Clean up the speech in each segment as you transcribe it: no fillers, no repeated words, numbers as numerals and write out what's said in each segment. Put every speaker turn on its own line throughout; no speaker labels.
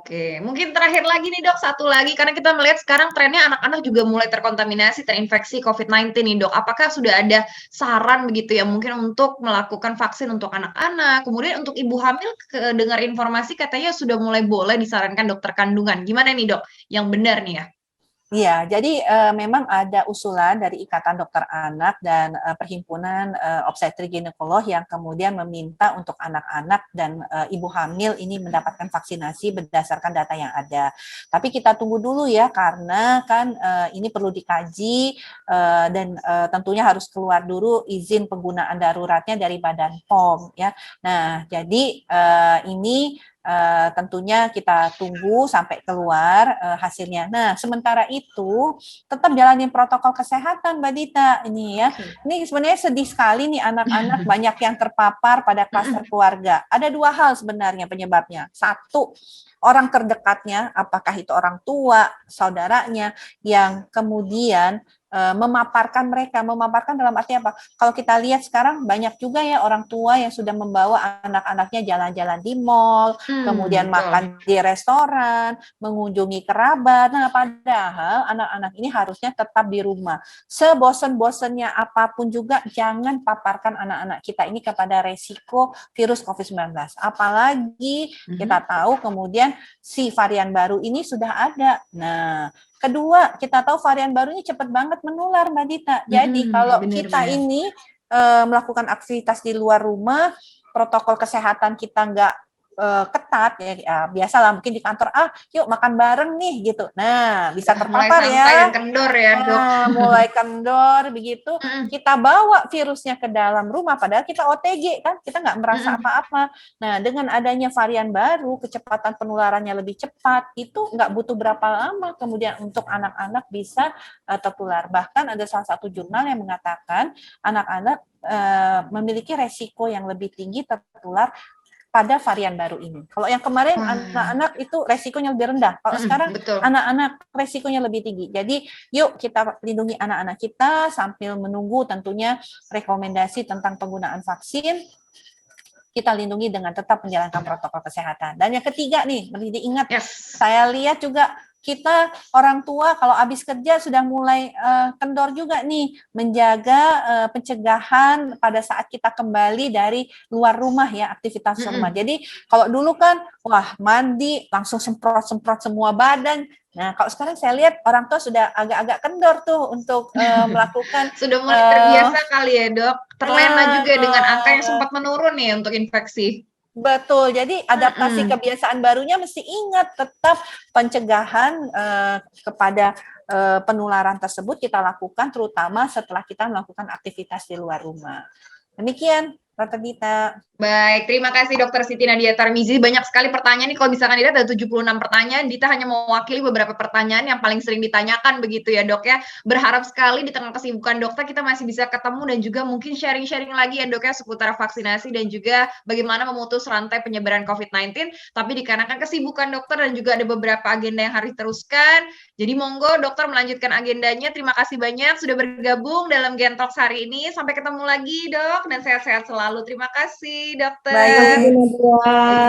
Oke, mungkin terakhir lagi nih Dok, satu lagi karena kita melihat sekarang trennya anak-anak juga mulai terkontaminasi, terinfeksi COVID-19 nih Dok. Apakah sudah ada saran begitu ya mungkin untuk melakukan vaksin untuk anak-anak, kemudian untuk ibu hamil dengar informasi katanya sudah mulai boleh disarankan dokter kandungan. Gimana nih Dok, yang benar nih ya?
Iya, jadi memang ada usulan dari Ikatan Dokter Anak dan Perhimpunan Obstetrik Ginekolog yang kemudian meminta untuk anak-anak dan ibu hamil ini mendapatkan vaksinasi berdasarkan data yang ada. Tapi kita tunggu dulu ya, karena kan ini perlu dikaji dan tentunya harus keluar dulu izin penggunaan daruratnya dari Badan POM ya. Nah, jadi ini tentunya kita tunggu sampai keluar hasilnya. Nah, sementara itu tetap jalanin protokol kesehatan, Mbak Dita. Ini ya, ini sebenarnya sedih sekali nih anak-anak banyak yang terpapar pada klaster keluarga. Ada dua hal sebenarnya penyebabnya. Satu, orang terdekatnya, apakah itu orang tua, saudaranya, yang kemudian memaparkan mereka. Memaparkan dalam arti apa? Kalau kita lihat sekarang banyak juga ya orang tua yang sudah membawa anak-anaknya jalan-jalan di mall, kemudian makan di restoran, mengunjungi kerabat. Nah, padahal anak-anak ini harusnya tetap di rumah. Sebosen-bosennya apapun juga jangan paparkan anak-anak kita ini kepada resiko virus COVID-19. Apalagi kita tahu kemudian si varian baru ini sudah ada. Nah, kedua, kita tahu varian baru ini cepat banget menular, Mbak Dita. Jadi kalau kita ini melakukan aktivitas di luar rumah, protokol kesehatan kita nggak ketat ya, biasalah mungkin di kantor yuk makan bareng nih gitu. Nah, bisa terpapar ya.
Dan kendor ya, Dok.
Mulai kendor begitu, kita bawa virusnya ke dalam rumah padahal kita OTG kan, kita nggak merasa apa-apa. Nah, dengan adanya varian baru, kecepatan penularannya lebih cepat, itu nggak butuh berapa lama kemudian untuk anak-anak bisa tertular. Bahkan ada salah satu jurnal yang mengatakan anak-anak memiliki resiko yang lebih tinggi tertular pada varian baru ini. Kalau yang kemarin anak-anak itu resikonya lebih rendah. Kalau sekarang anak-anak resikonya lebih tinggi. Jadi yuk kita lindungi anak-anak kita sambil menunggu tentunya rekomendasi tentang penggunaan vaksin. Kita lindungi dengan tetap menjalankan protokol kesehatan. Dan yang ketiga nih, mesti diingat, saya lihat juga kita orang tua kalau habis kerja sudah mulai kendor juga nih menjaga pencegahan pada saat kita kembali dari luar rumah ya, aktivitas rumah. Jadi kalau dulu kan wah mandi langsung semprot semua badan. Nah, kalau sekarang saya lihat orang tua sudah agak-agak kendor tuh untuk melakukan
sudah mulai terbiasa kali ya, Dok. Terlena juga dengan angka yang sempat menurun nih untuk infeksi.
Betul, jadi adaptasi kebiasaan barunya mesti ingat tetap pencegahan kepada penularan tersebut kita lakukan terutama setelah kita melakukan aktivitas di luar rumah. Demikian, Dr. Dita.
Baik, terima kasih Dr. Siti Nadia Tarmizi. Banyak sekali pertanyaan nih, kalau misalkan dilihat ada 76 pertanyaan, Dita hanya mewakili beberapa pertanyaan yang paling sering ditanyakan begitu ya Dok ya. Berharap sekali di tengah kesibukan dokter kita masih bisa ketemu dan juga mungkin sharing-sharing lagi ya Dok ya seputar vaksinasi dan juga bagaimana memutus rantai penyebaran COVID-19. Tapi dikarenakan kesibukan dokter dan juga ada beberapa agenda yang harus diteruskan, jadi monggo dokter melanjutkan agendanya. Terima kasih banyak sudah bergabung dalam Gen Talks hari ini. Sampai ketemu lagi Dok dan sehat-sehat selalu. Terima kasih. Dokter.
Baik,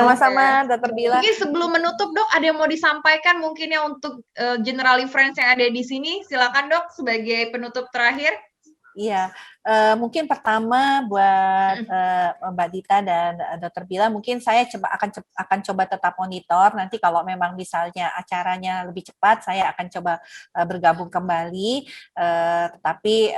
sama-sama Dokter Bila.
Mungkin sebelum menutup Dok, ada yang mau disampaikan mungkin ya untuk Generali Friends yang ada di sini? Silakan Dok sebagai penutup terakhir.
Iya, mungkin pertama buat Mbak Dita dan Dokter Bila, mungkin saya akan coba tetap monitor. Nanti kalau memang misalnya acaranya lebih cepat, saya akan coba bergabung kembali. Tetapi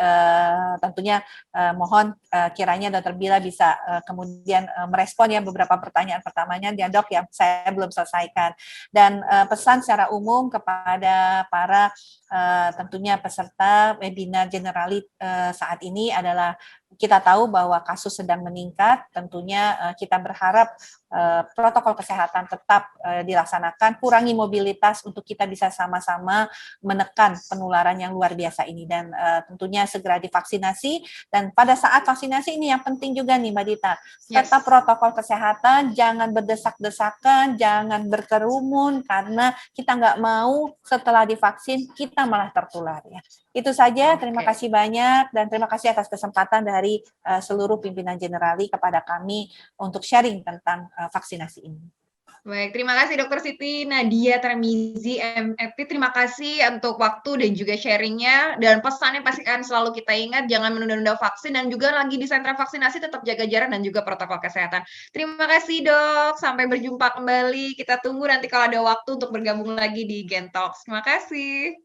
tentunya mohon kiranya Dokter Bila bisa kemudian merespon ya beberapa pertanyaan pertamanya ya Dok yang saya belum selesaikan. Dan pesan secara umum kepada para tentunya peserta webinar Generali saat ini adalah kita tahu bahwa kasus sedang meningkat, tentunya kita berharap protokol kesehatan tetap dilaksanakan, kurangi mobilitas untuk kita bisa sama-sama menekan penularan yang luar biasa ini dan tentunya segera divaksinasi. Dan pada saat vaksinasi ini yang penting juga nih Mbak Dita, tetap protokol kesehatan, jangan berdesak-desakan, jangan berkerumun karena kita nggak mau setelah divaksin kita malah tertular ya. Itu saja, terima kasih banyak dan terima kasih atas kesempatan dari seluruh pimpinan Generali kepada kami untuk sharing tentang vaksinasi ini.
Baik, terima kasih Dokter Siti Nadia Tarmizi, MFP. Terima kasih untuk waktu dan juga sharing-nya, dan pesannya pasti akan selalu kita ingat, jangan menunda-nunda vaksin, dan juga lagi di sentra vaksinasi tetap jaga jarak dan juga protokol kesehatan. Terima kasih Dok, sampai berjumpa kembali. Kita tunggu nanti kalau ada waktu untuk bergabung lagi di Gentalks. Terima kasih.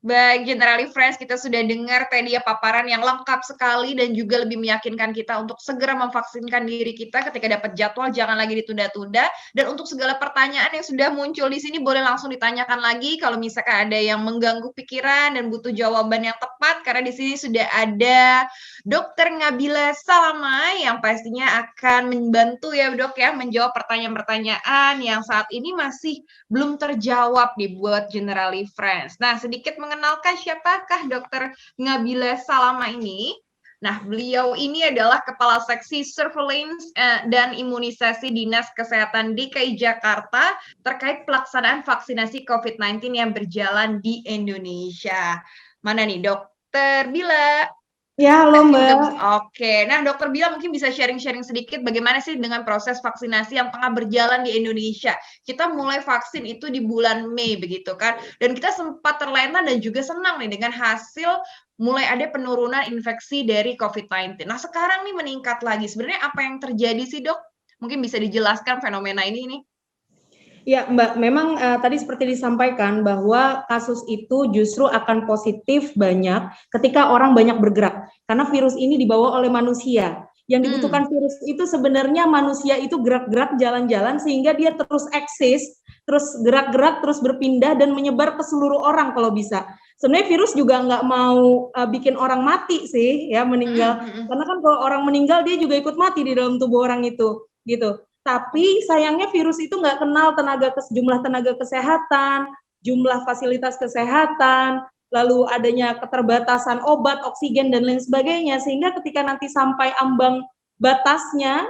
Baik, Generali Friends, kita sudah dengar tadi ya paparan yang lengkap sekali dan juga lebih meyakinkan kita untuk segera memvaksinkan diri kita ketika dapat jadwal, jangan lagi ditunda-tunda. Dan untuk segala pertanyaan yang sudah muncul di sini boleh langsung ditanyakan lagi kalau misalkan ada yang mengganggu pikiran dan butuh jawaban yang tepat, karena di sini sudah ada Dokter Ngabila Salamai yang pastinya akan membantu ya Dok ya menjawab pertanyaan-pertanyaan yang saat ini masih belum terjawab nih buat Generali Friends. Nah, sedikit mengenalkan siapakah Dokter Ngabila Salama ini. Nah, beliau ini adalah Kepala Seksi Surveillance dan Imunisasi Dinas Kesehatan DKI Jakarta terkait pelaksanaan vaksinasi COVID-19 yang berjalan di Indonesia. Mana nih, Dokter Bila?
Ya, halo Mbak.
Oke, nah Dokter Bila mungkin bisa sharing-sharing sedikit bagaimana sih dengan proses vaksinasi yang tengah berjalan di Indonesia. Kita mulai vaksin itu di bulan Mei begitu kan, dan kita sempat terlena dan juga senang nih dengan hasil mulai ada penurunan infeksi dari COVID-19. Nah sekarang nih meningkat lagi, sebenarnya apa yang terjadi sih Dok? Mungkin bisa dijelaskan fenomena ini nih.
Ya Mbak, memang tadi seperti disampaikan bahwa kasus itu justru akan positif banyak ketika orang banyak bergerak. Karena virus ini dibawa oleh manusia. Yang dibutuhkan virus itu sebenarnya manusia itu gerak-gerak, jalan-jalan, sehingga dia terus eksis, terus gerak-gerak, terus berpindah, dan menyebar ke seluruh orang kalau bisa. Sebenarnya virus juga nggak mau bikin orang mati sih, ya meninggal. Karena kan kalau orang meninggal, dia juga ikut mati di dalam tubuh orang itu, gitu. Tapi sayangnya virus itu nggak kenal jumlah tenaga kesehatan, jumlah fasilitas kesehatan, lalu adanya keterbatasan obat, oksigen, dan lain sebagainya, sehingga ketika nanti sampai ambang batasnya,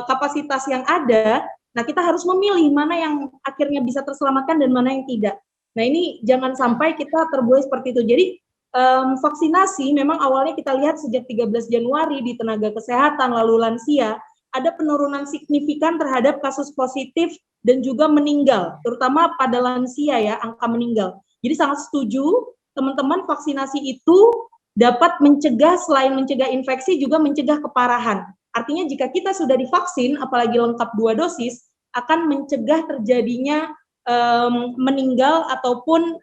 kapasitas yang ada, nah kita harus memilih mana yang akhirnya bisa terselamatkan dan mana yang tidak. Nah ini jangan sampai kita terbuai seperti itu. Jadi vaksinasi memang awalnya kita lihat sejak 13 Januari di tenaga kesehatan, lalu lansia, ada penurunan signifikan terhadap kasus positif dan juga meninggal, terutama pada lansia ya, angka meninggal. Jadi sangat setuju, teman-teman, vaksinasi itu dapat mencegah, selain mencegah infeksi, juga mencegah keparahan. Artinya jika kita sudah divaksin, apalagi lengkap 2 dosis, akan mencegah terjadinya meninggal ataupun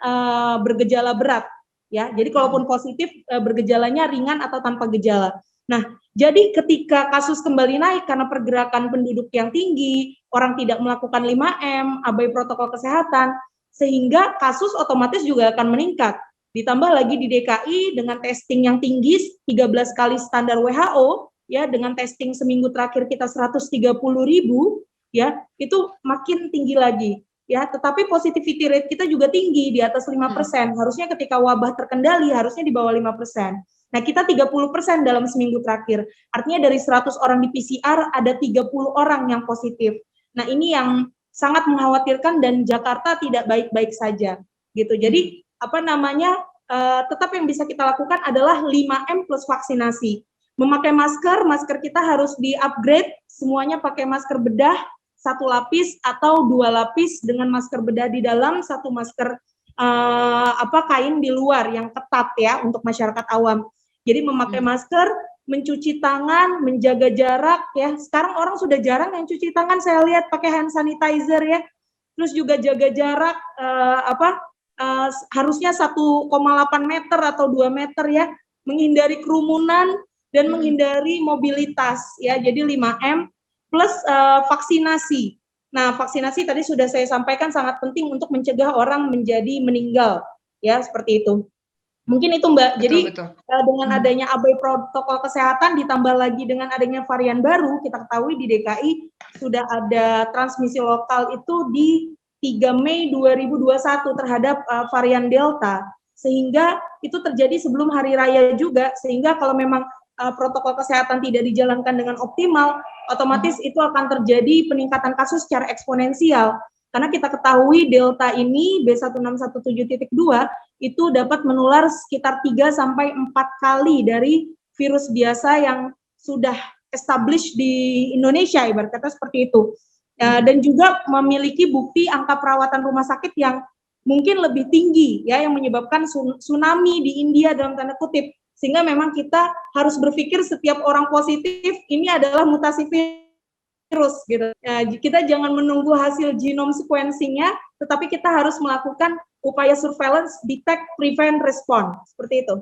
bergejala berat. Ya, jadi kalaupun positif, bergejalanya ringan atau tanpa gejala. Nah, jadi ketika kasus kembali naik karena pergerakan penduduk yang tinggi, orang tidak melakukan 5M, abai protokol kesehatan, sehingga kasus otomatis juga akan meningkat. Ditambah lagi di DKI dengan testing yang tinggi, 13 kali standar WHO, ya, dengan testing seminggu terakhir kita 130.000, ya, itu makin tinggi lagi. Ya, tetapi positivity rate kita juga tinggi, di atas 5%. Harusnya ketika wabah terkendali, harusnya di bawah 5%. Nah, kita 30% dalam seminggu terakhir. Artinya dari 100 orang di PCR, ada 30 orang yang positif. Nah, ini yang sangat mengkhawatirkan dan Jakarta tidak baik-baik saja. Gitu. Jadi, tetap yang bisa kita lakukan adalah 5M plus vaksinasi. Memakai masker kita harus di-upgrade, semuanya pakai masker bedah, 1 lapis atau 2 lapis dengan masker bedah di dalam, 1 masker kain di luar yang ketat ya untuk masyarakat awam. Jadi memakai masker, mencuci tangan, menjaga jarak ya. Sekarang orang sudah jarang yang cuci tangan, saya lihat pakai hand sanitizer ya. Terus juga jaga jarak harusnya 1,8 meter atau 2 meter ya. Menghindari kerumunan dan menghindari mobilitas ya. Jadi 5M plus vaksinasi. Nah, vaksinasi tadi sudah saya sampaikan sangat penting untuk mencegah orang menjadi meninggal ya, seperti itu. Mungkin itu Mbak. Jadi dengan adanya abai protokol kesehatan ditambah lagi dengan adanya varian baru, kita ketahui di DKI sudah ada transmisi lokal itu di 3 Mei 2021 terhadap varian Delta, sehingga itu terjadi sebelum hari raya juga, sehingga kalau memang protokol kesehatan tidak dijalankan dengan optimal, otomatis itu akan terjadi peningkatan kasus secara eksponensial. Karena kita ketahui Delta ini B1617.2 itu dapat menular sekitar 3-4 kali dari virus biasa yang sudah established di Indonesia, ibarat kata seperti itu. Dan juga memiliki bukti angka perawatan rumah sakit yang mungkin lebih tinggi ya, yang menyebabkan tsunami di India dalam tanda kutip, sehingga memang kita harus berpikir setiap orang positif ini adalah mutasi virus gitu. Kita jangan menunggu hasil genome sequencing-nya, tetapi kita harus melakukan upaya surveillance, detect, prevent, respond, seperti itu.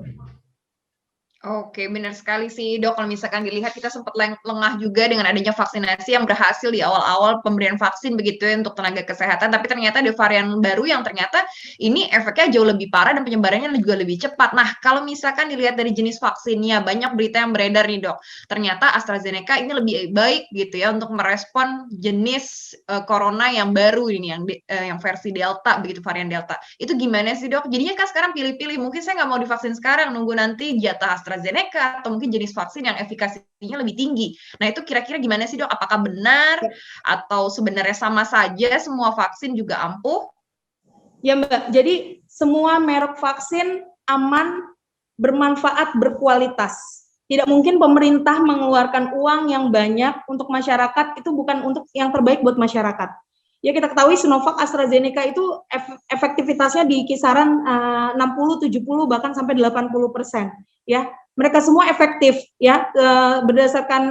Oke, benar sekali sih dok. Kalau misalkan dilihat kita sempat lengah juga dengan adanya vaksinasi yang berhasil di awal-awal pemberian vaksin begitu ya untuk tenaga kesehatan. Tapi ternyata ada varian baru yang ternyata ini efeknya jauh lebih parah dan penyebarannya juga lebih cepat. Nah, kalau misalkan dilihat dari jenis vaksinnya, banyak berita yang beredar nih dok. Ternyata AstraZeneca ini lebih baik gitu ya untuk merespon jenis corona yang baru ini, yang versi Delta begitu, varian Delta. Itu gimana sih dok? Jadinya kan sekarang pilih-pilih. Mungkin saya nggak mau divaksin sekarang, nunggu nanti jatah AstraZeneca atau mungkin jenis vaksin yang efikasinya lebih tinggi. Nah, itu kira-kira gimana sih dok? Apakah benar atau sebenarnya sama saja semua vaksin juga ampuh?
Ya Mbak, jadi semua merek vaksin aman, bermanfaat, berkualitas. Tidak mungkin pemerintah mengeluarkan uang yang banyak untuk masyarakat, itu bukan untuk yang terbaik buat masyarakat. Ya kita ketahui Sinovac, AstraZeneca itu efektivitasnya di kisaran 60, 70 bahkan sampai 80%. Ya, mereka semua efektif ya, berdasarkan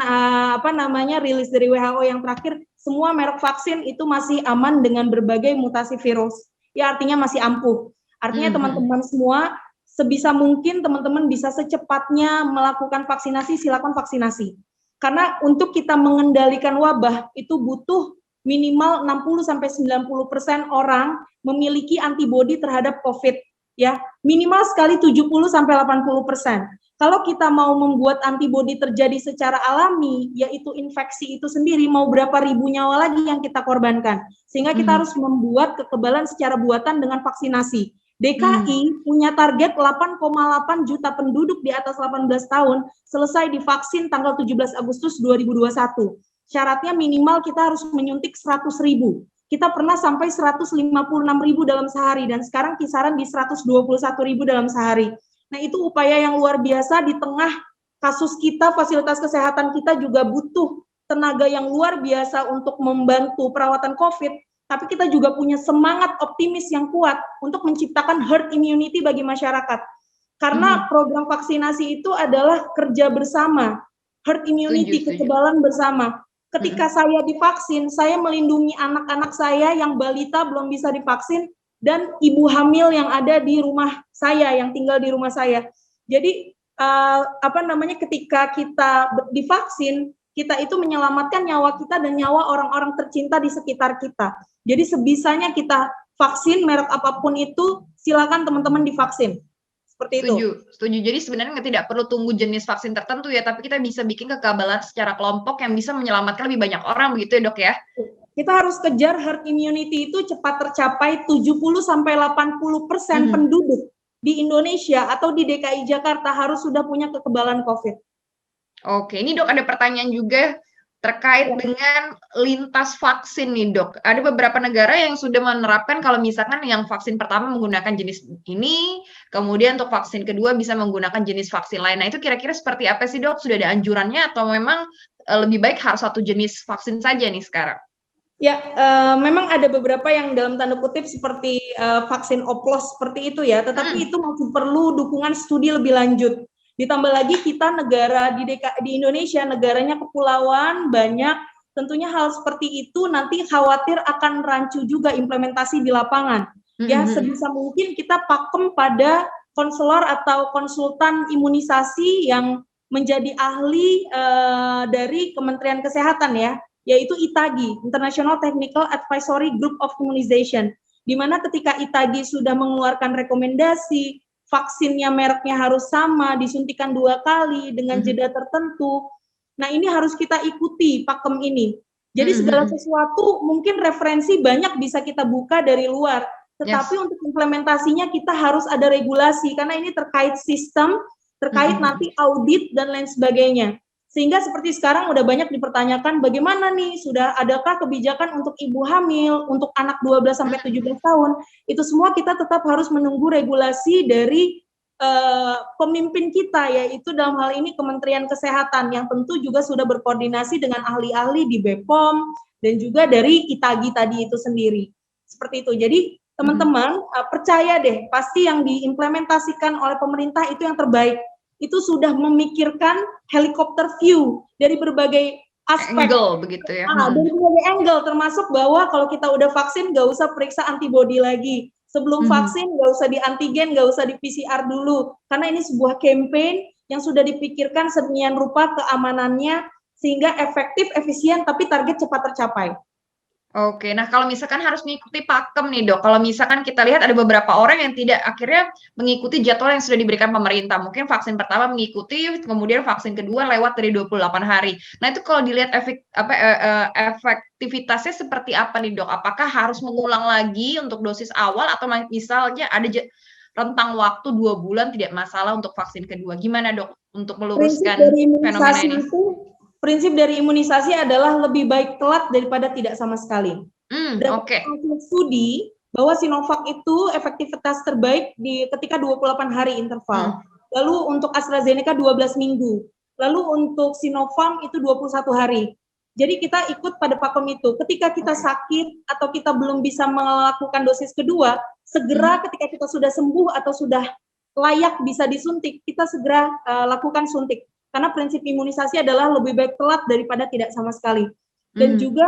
rilis dari WHO yang terakhir, semua merek vaksin itu masih aman dengan berbagai mutasi virus. Ya artinya masih ampuh. Artinya teman-teman semua sebisa mungkin teman-teman bisa secepatnya melakukan vaksinasi, silakan vaksinasi. Karena untuk kita mengendalikan wabah itu butuh minimal 60-90% orang memiliki antibodi terhadap COVID, ya minimal sekali 70-80%. Kalau kita mau membuat antibodi terjadi secara alami, yaitu infeksi itu sendiri, mau berapa ribu nyawa lagi yang kita korbankan, sehingga kita harus membuat kekebalan secara buatan dengan vaksinasi. DKI punya target 8,8 juta penduduk di atas 18 tahun selesai divaksin tanggal 17 Agustus 2021. Syaratnya minimal kita harus menyuntik 100.000. Kita pernah sampai 156.000 dalam sehari dan sekarang kisaran di 121.000 dalam sehari. Nah, itu upaya yang luar biasa di tengah kasus kita, fasilitas kesehatan kita juga butuh tenaga yang luar biasa untuk membantu perawatan COVID, tapi kita juga punya semangat optimis yang kuat untuk menciptakan herd immunity bagi masyarakat. Karena program vaksinasi itu adalah kerja bersama, herd immunity, kekebalan bersama. Ketika saya divaksin, saya melindungi anak-anak saya yang balita belum bisa divaksin, dan ibu hamil yang ada di rumah saya, yang tinggal di rumah saya. Jadi ketika kita divaksin, kita itu menyelamatkan nyawa kita dan nyawa orang-orang tercinta di sekitar kita. Jadi sebisanya kita vaksin merek apapun itu, silakan teman-teman divaksin. Seperti itu.
Setuju. Jadi sebenarnya tidak perlu tunggu jenis vaksin tertentu ya, tapi kita bisa bikin kekebalan secara kelompok yang bisa menyelamatkan lebih banyak orang begitu ya dok ya?
Kita harus kejar herd immunity itu cepat tercapai 70-80% penduduk di Indonesia atau di DKI Jakarta harus sudah punya kekebalan COVID.
Oke, ini dok ada pertanyaan juga terkait dengan lintas vaksin nih dok. Ada beberapa negara yang sudah menerapkan kalau misalkan yang vaksin pertama menggunakan jenis ini, kemudian untuk vaksin kedua bisa menggunakan jenis vaksin lain. Nah itu kira-kira seperti apa sih dok? Sudah ada anjurannya atau memang lebih baik harus satu jenis vaksin saja nih sekarang?
Ya, memang ada beberapa yang dalam tanda kutip seperti vaksin oplos seperti itu ya, tetapi itu masih perlu dukungan studi lebih lanjut. Ditambah lagi kita negara di Indonesia, negaranya kepulauan, banyak, tentunya hal seperti itu nanti khawatir akan rancu juga implementasi di lapangan. Ya, sebisa mungkin kita pakem pada konselor atau konsultan imunisasi yang menjadi ahli dari Kementerian Kesehatan ya, yaitu ITAGI, International Technical Advisory Group of Immunization, di mana ketika ITAGI sudah mengeluarkan rekomendasi, vaksinnya mereknya harus sama, disuntikan 2 kali dengan jeda tertentu. Nah, ini harus kita ikuti pakem ini. Jadi segala sesuatu mungkin referensi banyak bisa kita buka dari luar, tetapi untuk implementasinya kita harus ada regulasi karena ini terkait sistem, terkait nanti audit dan lain sebagainya. Sehingga seperti sekarang udah banyak dipertanyakan bagaimana nih, sudah adakah kebijakan untuk ibu hamil, untuk anak 12-17 tahun, itu semua kita tetap harus menunggu regulasi dari pemimpin kita, yaitu dalam hal ini Kementerian Kesehatan, yang tentu juga sudah berkoordinasi dengan ahli-ahli di BPOM, dan juga dari ITAGI tadi itu sendiri. Seperti itu. Jadi teman-teman percaya deh, pasti yang diimplementasikan oleh pemerintah itu yang terbaik. Itu sudah memikirkan helikopter view dari berbagai aspek.
Angle begitu ya.
Dari berbagai angle, termasuk bahwa kalau kita udah vaksin nggak usah periksa antibody lagi. Sebelum vaksin nggak usah di antigen, nggak usah di PCR dulu. Karena ini sebuah campaign yang sudah dipikirkan sedemikian rupa keamanannya sehingga efektif, efisien, tapi target cepat tercapai.
Oke, nah kalau misalkan harus mengikuti pakem nih dok, kalau misalkan kita lihat ada beberapa orang yang tidak akhirnya mengikuti jadwal yang sudah diberikan pemerintah, mungkin vaksin pertama mengikuti, kemudian vaksin kedua lewat dari 28 hari. Nah itu kalau dilihat efektivitasnya seperti apa nih dok? Apakah harus mengulang lagi untuk dosis awal atau misalnya ada rentang waktu 2 bulan tidak masalah untuk vaksin kedua? Gimana dok untuk meluruskan fenomena ini?
Prinsip dari imunisasi adalah lebih baik telat daripada tidak sama sekali.
Oke.
Studi bahwa Sinovac itu efektivitas terbaik ketika 28 hari interval. Lalu untuk AstraZeneca 12 minggu. Lalu untuk Sinopharm itu 21 hari. Jadi kita ikut pada pakem itu. Ketika kita sakit atau kita belum bisa melakukan dosis kedua, segera ketika kita sudah sembuh atau sudah layak bisa disuntik, kita segera lakukan suntik. Karena prinsip imunisasi adalah lebih baik telat daripada tidak sama sekali. Dan juga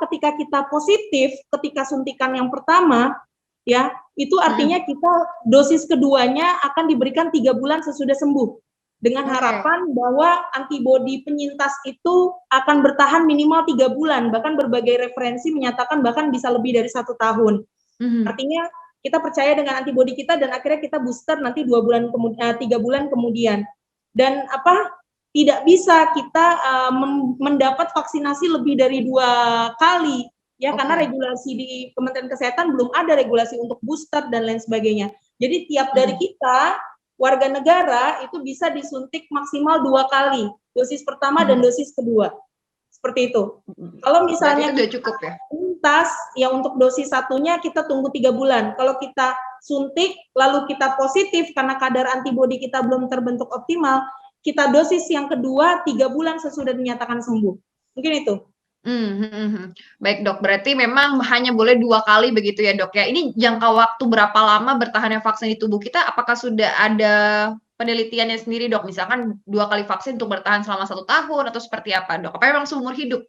ketika kita positif ketika suntikan yang pertama ya, itu artinya kita dosis keduanya akan diberikan 3 bulan sesudah sembuh. Dengan harapan bahwa antibodi penyintas itu akan bertahan minimal 3 bulan, bahkan berbagai referensi menyatakan bahkan bisa lebih dari 1 tahun. Artinya kita percaya dengan antibodi kita dan akhirnya kita booster nanti 3 bulan kemudian. Dan tidak bisa kita mendapat vaksinasi lebih dari 2 kali ya, karena regulasi di Kementerian Kesehatan belum ada regulasi untuk booster dan lain sebagainya. Jadi tiap dari kita warga negara itu bisa disuntik maksimal 2 kali, dosis pertama dan dosis kedua. Seperti itu. Kalau misalnya
itu cukup ya.
Lintas ya untuk dosis satunya kita tunggu 3 bulan. Kalau kita suntik lalu kita positif karena kadar antibodi kita belum terbentuk optimal, kita dosis yang kedua 3 bulan sesudah dinyatakan sembuh. Mungkin itu.
Baik dok, berarti memang hanya boleh 2 kali begitu ya dok ya. Ini jangka waktu berapa lama bertahannya vaksin di tubuh kita? Apakah sudah ada penelitiannya sendiri dok? Misalkan 2 kali vaksin untuk bertahan selama 1 tahun atau seperti apa dok? Apa memang seumur hidup?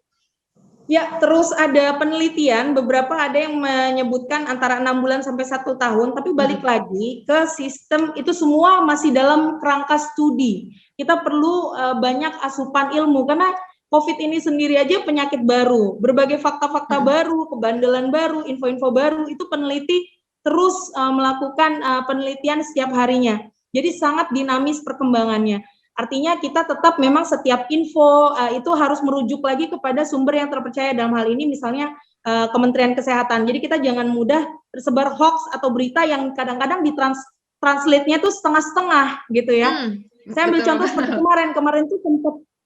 Ya, terus ada penelitian, beberapa ada yang menyebutkan antara 6 bulan sampai 1 tahun, tapi balik lagi ke sistem, itu semua masih dalam kerangka studi. Kita perlu banyak asupan ilmu, karena COVID ini sendiri aja penyakit baru, berbagai fakta-fakta baru, kebandelan baru, info-info baru, itu peneliti terus melakukan penelitian setiap harinya. Jadi sangat dinamis perkembangannya. Artinya kita tetap memang setiap info itu harus merujuk lagi kepada sumber yang terpercaya, dalam hal ini misalnya Kementerian Kesehatan. Jadi kita jangan mudah tersebar hoax atau berita yang kadang-kadang translate-nya tuh setengah-setengah gitu ya. Saya ambil contoh seperti kemarin tuh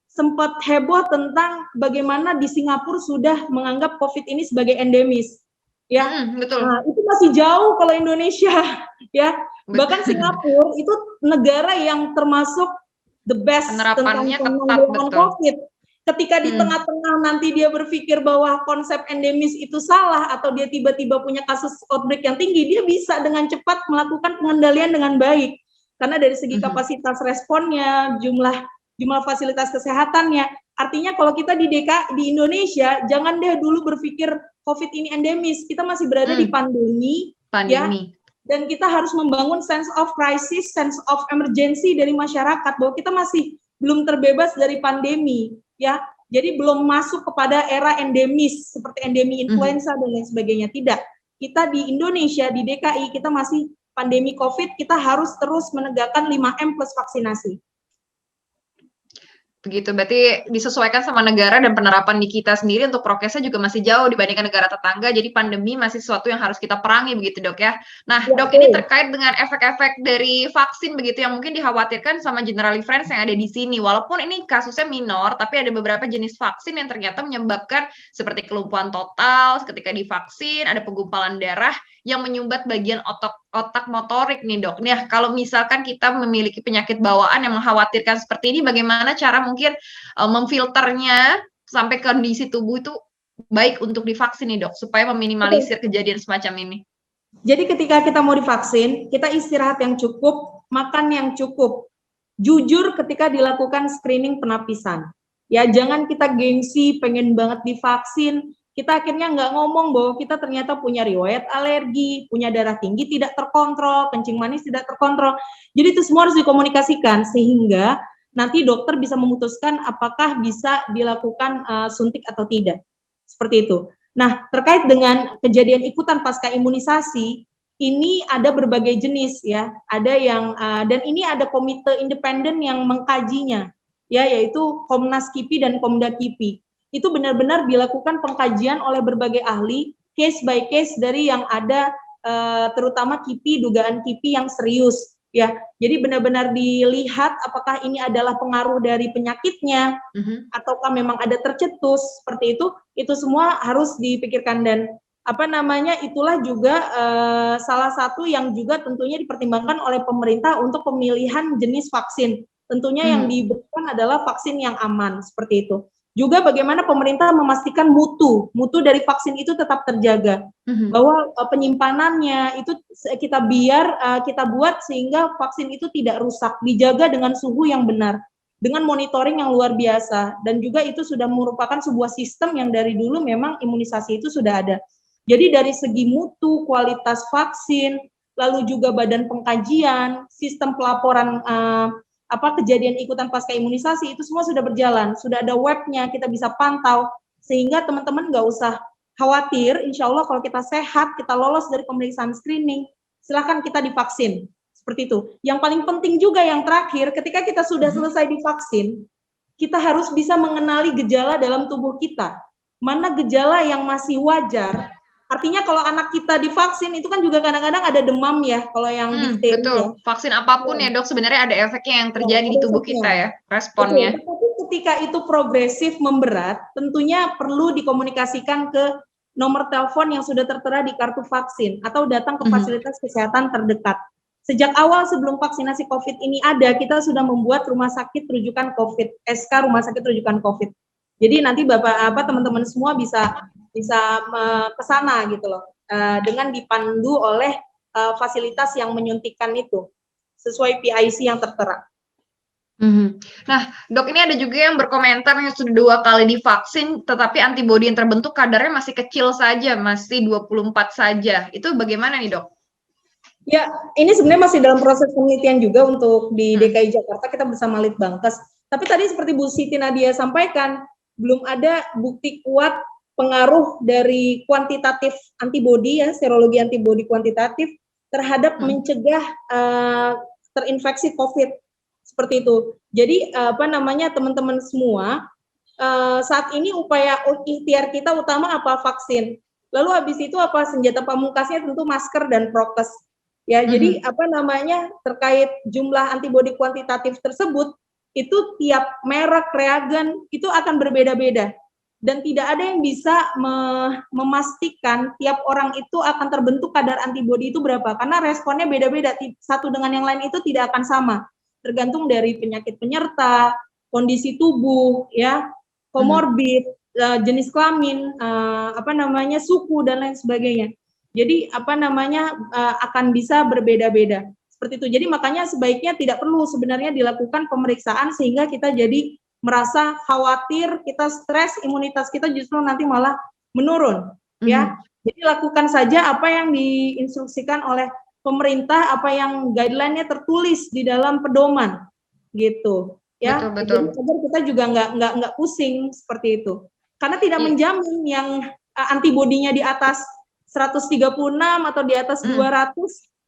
sempat heboh tentang bagaimana di Singapura sudah menganggap COVID ini sebagai endemis. Ya,
betul.
Nah, itu masih jauh kalau Indonesia ya. Bahkan Singapura itu negara yang termasuk the best
penerapannya
tentang
ketat,
COVID. Ketika di tengah-tengah nanti dia berpikir bahwa konsep endemis itu salah atau dia tiba-tiba punya kasus outbreak yang tinggi, dia bisa dengan cepat melakukan pengendalian dengan baik. Karena dari segi kapasitas responnya, jumlah fasilitas kesehatannya. Artinya kalau kita di Indonesia, jangan deh dulu berpikir COVID ini endemis. Kita masih berada di pandemi. Ya. Dan kita harus membangun sense of crisis, sense of emergency dari masyarakat, bahwa kita masih belum terbebas dari pandemi, ya. Jadi belum masuk kepada era endemis seperti endemi influenza dan lain sebagainya. Tidak. Kita di Indonesia, di DKI, kita masih pandemi COVID, kita harus terus menegakkan 5M plus vaksinasi.
Begitu, berarti disesuaikan sama negara dan penerapan di kita sendiri untuk prokesnya juga masih jauh dibandingkan negara tetangga, jadi pandemi masih sesuatu yang harus kita perangi begitu dok ya. Nah dok, ini terkait dengan efek-efek dari vaksin begitu yang mungkin dikhawatirkan sama generally friends yang ada di sini, walaupun ini kasusnya minor, tapi ada beberapa jenis vaksin yang ternyata menyebabkan seperti kelumpuhan total ketika divaksin, ada penggumpalan darah yang menyumbat bagian otak motorik nih dok. Nah kalau misalkan kita memiliki penyakit bawaan yang mengkhawatirkan seperti ini, bagaimana cara mungkin memfilternya sampai kondisi tubuh itu baik untuk divaksin nih, Dok, supaya meminimalisir kejadian semacam ini?
Jadi ketika kita mau divaksin, kita istirahat yang cukup, makan yang cukup. Jujur ketika dilakukan screening penapisan. Ya, jangan kita gengsi, pengen banget divaksin, kita akhirnya nggak ngomong bahwa kita ternyata punya riwayat alergi, punya darah tinggi tidak terkontrol, kencing manis tidak terkontrol. Jadi itu semua harus dikomunikasikan sehingga nanti dokter bisa memutuskan apakah bisa dilakukan suntik atau tidak. Seperti itu. Nah, terkait dengan kejadian ikutan pasca imunisasi, ini ada berbagai jenis ya. Ada yang dan ini ada komite independen yang mengkajinya, ya, yaitu Komnas KIPI dan Komda KIPI. Itu benar-benar dilakukan pengkajian oleh berbagai ahli, case by case dari yang ada terutama KIPI, dugaan KIPI yang serius. Ya, jadi benar-benar dilihat apakah ini adalah pengaruh dari penyakitnya, ataukah memang ada tercetus seperti itu semua harus dipikirkan dan itulah juga salah satu yang juga tentunya dipertimbangkan oleh pemerintah untuk pemilihan jenis vaksin. Tentunya yang diberikan adalah vaksin yang aman seperti itu. Juga bagaimana pemerintah memastikan mutu dari vaksin itu tetap terjaga, bahwa penyimpanannya itu kita buat sehingga vaksin itu tidak rusak, dijaga dengan suhu yang benar, dengan monitoring yang luar biasa, dan juga itu sudah merupakan sebuah sistem yang dari dulu memang imunisasi itu sudah ada. Jadi dari segi mutu, kualitas vaksin, lalu juga badan pengkajian, sistem pelaporan kejadian ikutan pasca imunisasi itu semua sudah berjalan, sudah ada webnya, kita bisa pantau, sehingga teman-teman nggak usah khawatir, insya Allah kalau kita sehat, kita lolos dari pemeriksaan screening, silakan kita divaksin, seperti itu. Yang paling penting juga yang terakhir, ketika kita sudah selesai divaksin, kita harus bisa mengenali gejala dalam tubuh kita, mana gejala yang masih wajar. Artinya kalau anak kita divaksin itu kan juga kadang-kadang ada demam ya, kalau yang difteri.
Betul, vaksin apapun ya Dok, sebenarnya ada efeknya yang terjadi di tubuh kita ya, responnya.
Betul. Tapi ketika itu progresif memberat, tentunya perlu dikomunikasikan ke nomor telepon yang sudah tertera di kartu vaksin atau datang ke fasilitas kesehatan terdekat. Sejak awal sebelum vaksinasi COVID ini ada, kita sudah membuat rumah sakit rujukan COVID, SK rumah sakit rujukan COVID. Jadi nanti teman-teman semua bisa ke sana gitu loh, dengan dipandu oleh fasilitas yang menyuntikkan itu sesuai PIC yang tertera.
Nah, Dok, ini ada juga yang berkomentar yang sudah 2 kali divaksin tetapi antibodi yang terbentuk kadarnya masih kecil saja, masih 24 saja. Itu bagaimana nih, Dok?
Ya, ini sebenarnya masih dalam proses penelitian juga untuk di DKI Jakarta, kita bersama Litbangkes. Tapi tadi seperti Bu Siti Nadia sampaikan, belum ada bukti kuat pengaruh dari kuantitatif antibodi ya, serologi antibodi kuantitatif terhadap mencegah terinfeksi COVID seperti itu. Jadi teman-teman semua saat ini upaya ikhtiar kita utama apa? Vaksin. Lalu habis itu apa? Senjata pamungkasnya tentu masker dan prokes. Ya, jadi terkait jumlah antibodi kuantitatif tersebut itu tiap merek reagen itu akan berbeda-beda. Dan tidak ada yang bisa memastikan tiap orang itu akan terbentuk kadar antibodi itu berapa, karena responnya beda-beda, satu dengan yang lain itu tidak akan sama, tergantung dari penyakit penyerta, kondisi tubuh, ya, komorbid, jenis kelamin, suku dan lain sebagainya. Jadi akan bisa berbeda-beda seperti itu. Jadi makanya sebaiknya tidak perlu sebenarnya dilakukan pemeriksaan sehingga kita jadi merasa khawatir, kita stres, imunitas kita justru nanti malah menurun, ya. Jadi lakukan saja apa yang diinstruksikan oleh pemerintah, apa yang guideline-nya tertulis di dalam pedoman, gitu, ya.
Betul.
Jadi agar kita juga nggak pusing seperti itu, karena tidak menjamin yang antibodinya di atas 136 atau di atas 200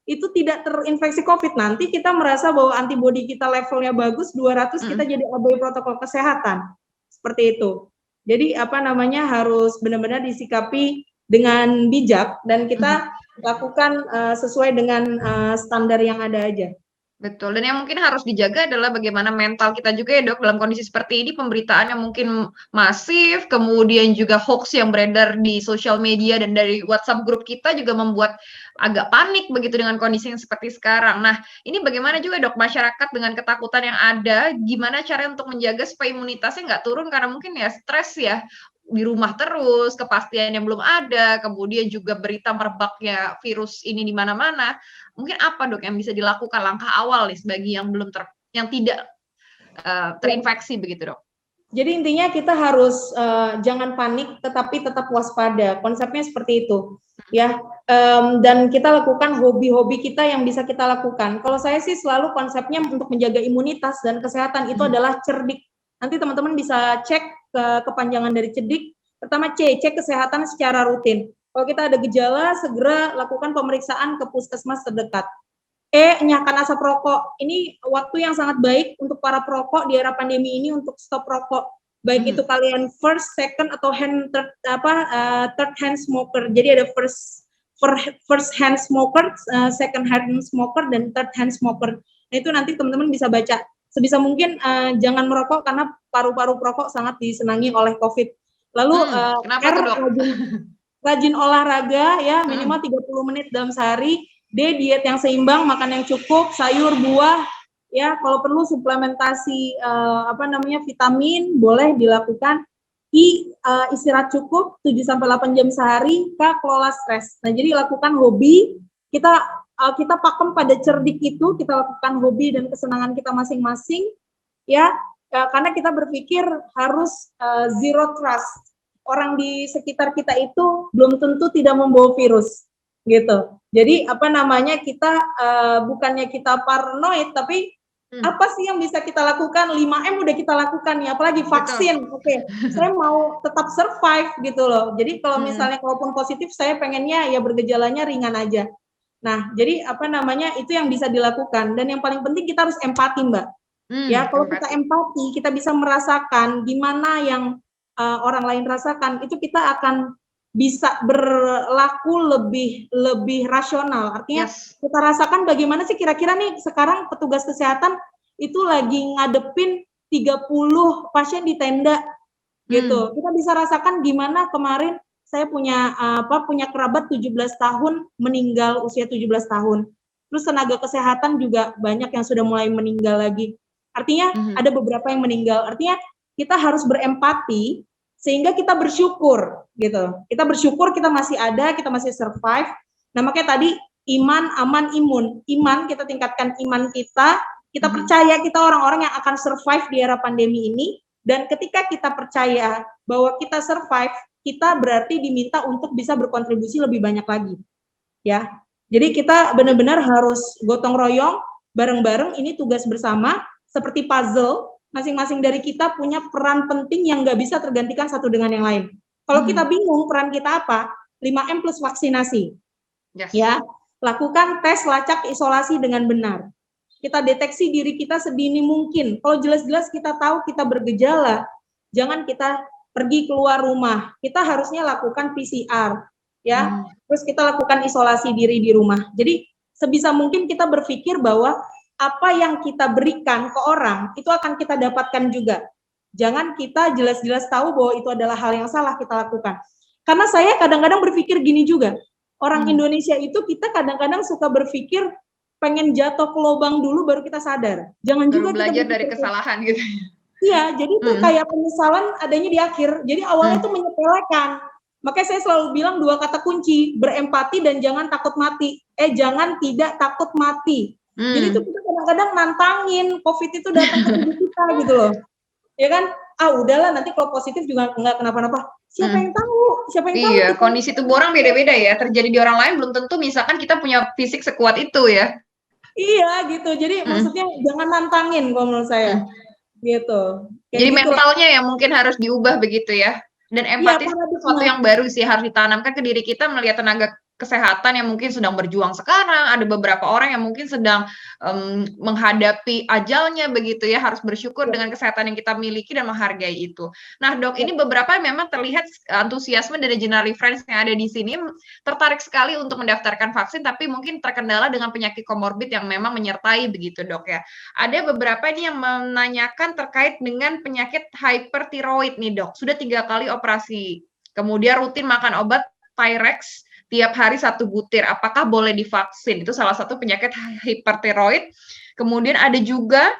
itu tidak terinfeksi COVID. Nanti kita merasa bahwa antibodi kita levelnya bagus, 200 kita jadi abai protokol kesehatan. Seperti itu. Jadi harus benar-benar disikapi dengan bijak dan kita lakukan sesuai dengan standar yang ada aja.
Betul, dan yang mungkin harus dijaga adalah bagaimana mental kita juga ya Dok, dalam kondisi seperti ini, pemberitaan yang mungkin masif, kemudian juga hoax yang beredar di sosial media dan dari WhatsApp grup kita juga membuat agak panik begitu dengan kondisi yang seperti sekarang. Nah, ini bagaimana juga Dok, masyarakat dengan ketakutan yang ada, gimana cara untuk menjaga supaya imunitasnya nggak turun karena mungkin ya stres ya, di rumah terus, kepastian yang belum ada, kemudian juga berita merebaknya virus ini di mana-mana. Mungkin apa Dok yang bisa dilakukan langkah awal nih bagi yang belum yang tidak terinfeksi begitu Dok?
Jadi intinya kita harus jangan panik, tetapi tetap waspada. Konsepnya seperti itu, ya. Dan kita lakukan hobi-hobi kita yang bisa kita lakukan. Kalau saya sih selalu konsepnya untuk menjaga imunitas dan kesehatan itu adalah cerdik. Nanti teman-teman bisa cek kepanjangan dari cerdik. Pertama cek kesehatan secara rutin. Kalau kita ada gejala, segera lakukan pemeriksaan ke puskesmas terdekat. Nyahkan asap rokok. Ini waktu yang sangat baik untuk para perokok di era pandemi ini untuk stop rokok. Baik itu kalian first, second atau third hand smoker. Jadi ada first hand smoker, second hand smoker dan third hand smoker. Nah, itu nanti teman-teman bisa baca. Sebisa mungkin jangan merokok karena paru-paru perokok sangat disenangi oleh COVID. Lalu
kenapa tuh, Dok?
Rajin olahraga ya, minimal 30 menit dalam sehari. Diet yang seimbang, makan yang cukup, sayur, buah, ya kalau perlu suplementasi vitamin boleh dilakukan. Istirahat cukup 7-8 jam sehari. Kelola stres. Nah, jadi lakukan hobi. Kita pakem pada cerdik itu, kita lakukan hobi dan kesenangan kita masing-masing, ya karena kita berpikir harus zero trust. Orang di sekitar kita itu belum tentu tidak membawa virus. Gitu. Jadi kita bukannya kita paranoid, tapi apa sih yang bisa kita lakukan? 5M udah kita lakukan nih, apalagi vaksin. Oke, saya mau tetap survive gitu loh. Jadi kalau misalnya kalaupun positif, saya pengennya ya bergejalanya ringan aja. Nah, jadi itu yang bisa dilakukan. Dan yang paling penting kita harus empati, Mbak. Ya, kalau kita empati, kita bisa merasakan gimana yang orang lain rasakan, itu kita akan bisa berlaku lebih rasional. Artinya kita rasakan bagaimana sih kira-kira nih sekarang petugas kesehatan itu lagi ngadepin 30 pasien di tenda gitu. Kita bisa rasakan gimana kemarin saya punya kerabat 17 tahun meninggal usia 17 tahun. Terus tenaga kesehatan juga banyak yang sudah mulai meninggal lagi. Artinya ada beberapa yang meninggal. Artinya kita harus berempati sehingga kita bersyukur gitu. Kita bersyukur kita masih ada, kita masih survive. Nah, makanya tadi iman, aman, imun. Iman, kita tingkatkan iman kita percaya kita orang-orang yang akan survive di era pandemi ini, dan ketika kita percaya bahwa kita survive, kita berarti diminta untuk bisa berkontribusi lebih banyak lagi. Ya. Jadi kita benar-benar harus gotong royong, bareng-bareng, ini tugas bersama, seperti puzzle. Masing-masing dari kita punya peran penting yang nggak bisa tergantikan satu dengan yang lain. Kalau kita bingung peran kita apa, 5M plus vaksinasi. Ya, lakukan tes lacak isolasi dengan benar. Kita deteksi diri kita sedini mungkin. Kalau jelas-jelas kita tahu kita bergejala, jangan kita pergi keluar rumah. Kita harusnya lakukan PCR, ya. Terus kita lakukan isolasi diri di rumah. Jadi sebisa mungkin kita berpikir bahwa apa yang kita berikan ke orang, itu akan kita dapatkan juga. Jangan kita jelas-jelas tahu bahwa itu adalah hal yang salah kita lakukan. Karena saya kadang-kadang berpikir gini juga, orang Indonesia itu kita kadang-kadang suka berpikir pengen jatuh ke lubang dulu baru kita sadar. Jangan juga
belajar kita dari kesalahan gitu.
Iya, jadi itu kayak penyesalan adanya di akhir. Jadi awalnya itu menyepelekan. Makanya saya selalu bilang 2 kata kunci, berempati dan jangan takut mati. Jangan tidak takut mati. Jadi itu kita kadang-kadang nantangin COVID itu datang ke tubuh kita gitu loh. Ya kan? Udahlah nanti kalau positif juga nggak kenapa-napa. Siapa yang tahu?
Iya, kondisi tubuh orang beda-beda ya. Terjadi di orang lain belum tentu misalkan kita punya fisik sekuat itu ya.
Iya gitu. Jadi maksudnya jangan nantangin kalau menurut saya. Gitu.
Jadi mentalnya yang mungkin harus diubah begitu ya. Dan empati sesuatu yang baru sih harus ditanamkan ke diri kita melihat tenaga kesehatan yang mungkin sedang berjuang sekarang, ada beberapa orang yang mungkin sedang menghadapi ajalnya begitu ya, harus bersyukur dengan kesehatan yang kita miliki dan menghargai itu. Nah, Dok, ini beberapa memang terlihat antusiasme dari Generali Friends yang ada di sini tertarik sekali untuk mendaftarkan vaksin, tapi mungkin terkendala dengan penyakit komorbid yang memang menyertai begitu, Dok ya. Ada beberapa ini yang menanyakan terkait dengan penyakit hypertiroid nih, Dok. Sudah 3 kali operasi, kemudian rutin makan obat Pyrex tiap hari 1 butir, apakah boleh divaksin? Itu salah satu penyakit hipertiroid. Kemudian ada juga